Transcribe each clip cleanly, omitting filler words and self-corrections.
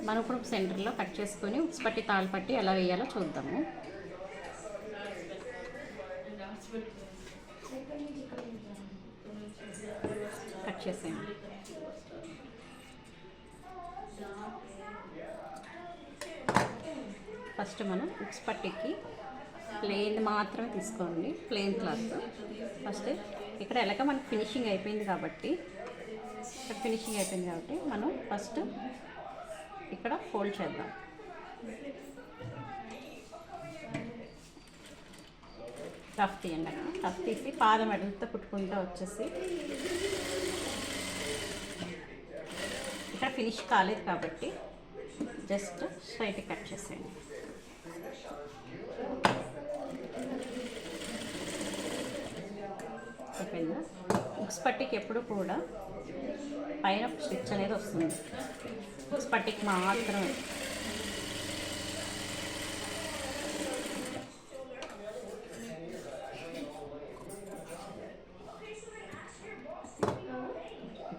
మనం ఇప్పుడు సెంటర్లో కట్ చేసుకొని ఉక్స్ పట్టి తాళ్ళు పట్టి ఎలా వేయాలో చూద్దాము. కట్ చేసేయండి. ఫస్ట్ మనం ఉక్స్ పట్టికి ప్లెయిన్ మాత్రమే తీసుకోండి, ప్లెయిన్ క్లాత్. ఫస్ట్ ఇక్కడ ఎలాగ మనకి ఫినిషింగ్ అయిపోయింది కాబట్టి మనం ఫస్ట్ ఇక్కడ ఫోల్డ్ చేద్దాం. రఫ్ తీయండి. అక్కడ రఫ్ తీసి పాదం అడుగుతో కుట్టుకుంటూ వచ్చేసి ఇక్కడ ఫినిష్ కాలేదు కాబట్టి జస్ట్ స్ట్రైట్ కట్ చేసేయండి. అయిపోయిందా? ఉక్స్ పట్టికి ఎప్పుడు కూడా పైన స్టిచ్ అనేది వస్తుంది, ఉక్స్ పట్టికి మాత్రమే.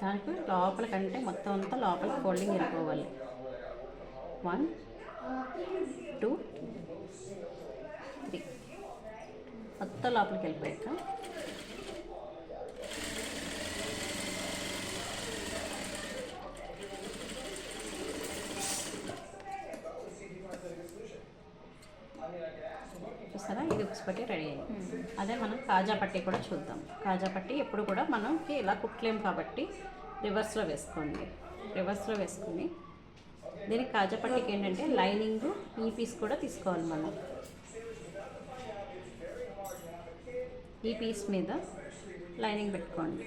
దానికి లోపల కంటే మొత్తం అంతా లోపల ఫోల్డింగ్ వెళ్ళిపోవాలి. 1 2 3 మొత్తం లోపలికి వెళ్ళిపోయాక చూస్తారా, ఇది ఉక్స్ పట్టి రెడీ అయ్యింది. అదే మనం కాజా పట్టి కూడా చూద్దాం. కాజా పట్టి ఎప్పుడు కూడా మనకి ఇలా కుట్టలేము కాబట్టి రివర్స్లో వేసుకోండి. రివర్స్లో వేసుకొని దీనికి కాజా పట్టికి ఏంటంటే లైనింగ్ ఈ పీస్ కూడా తీసుకోవాలి. మనం ఈ పీస్ మీద లైనింగ్ పెట్టుకోండి.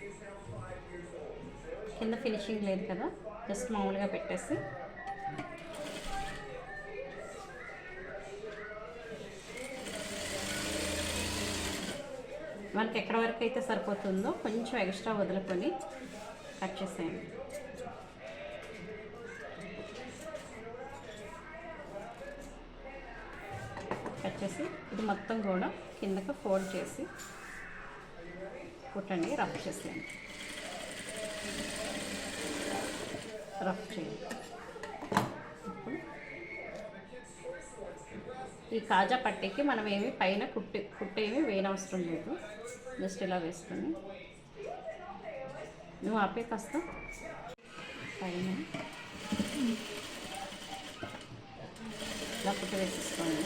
కింద ఫినిషింగ్ లేదు కదా, జస్ట్ మామూలుగా పెట్టేసి మనకి ఎక్కడ వరకు అయితే సరిపోతుందో కొంచెం ఎక్స్ట్రా వదులుకొని కట్ చేసేయండి. కట్ చేసి ఇది మొత్తం కూడా కిందకు ఫోల్డ్ చేసి కుట్టండి. రఫ్ చేసేయండి. రఫ్ చేయండి. ఇప్పుడు ఈ కాజా పట్టీకి మనం ఏమి పైన కుట్టేమి వేయనవసరం లేదు. జస్ట్ ఇలా వేసుకొని నువ్వు ఆపే కాస్త పైన ఇలా కుట్టు వేసేసుకోండి.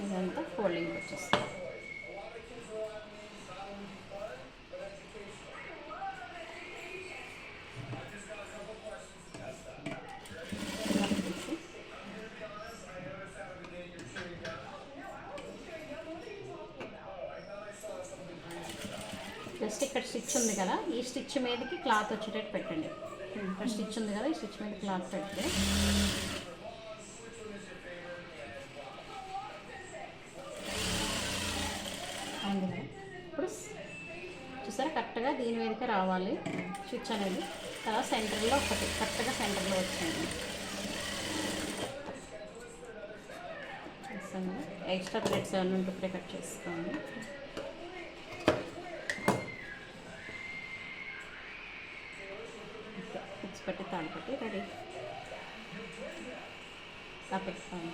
ఇదంతా ఫోల్డింగ్ వచ్చేస్తుంది. జస్ట్ ఇక్కడ స్టిచ్ ఉంది కదా, ఈ స్టిచ్ మీదకి క్లాత్ వచ్చేటట్టు పెట్టండి. ఇక్కడ స్టిచ్ ఉంది కదా, ఈ స్టిచ్ మీద క్లాత్ పెడితే అందులో ఇప్పుడు చూసారా కరెక్ట్గా దీని మీదకే రావాలి స్టిచ్ అనేది. తర్వాత సెంటర్లో ఒకటి కరెక్ట్గా సెంటర్లో వచ్చింది. ఎక్స్ట్రా థ్రెడ్స్ ఏమైనా ఉంటే ఇప్పుడే కట్ చేసుకోండి. ఉక్స్ పట్టి తాళ్ళు పట్టి రెడీ. పెట్టుకోండి.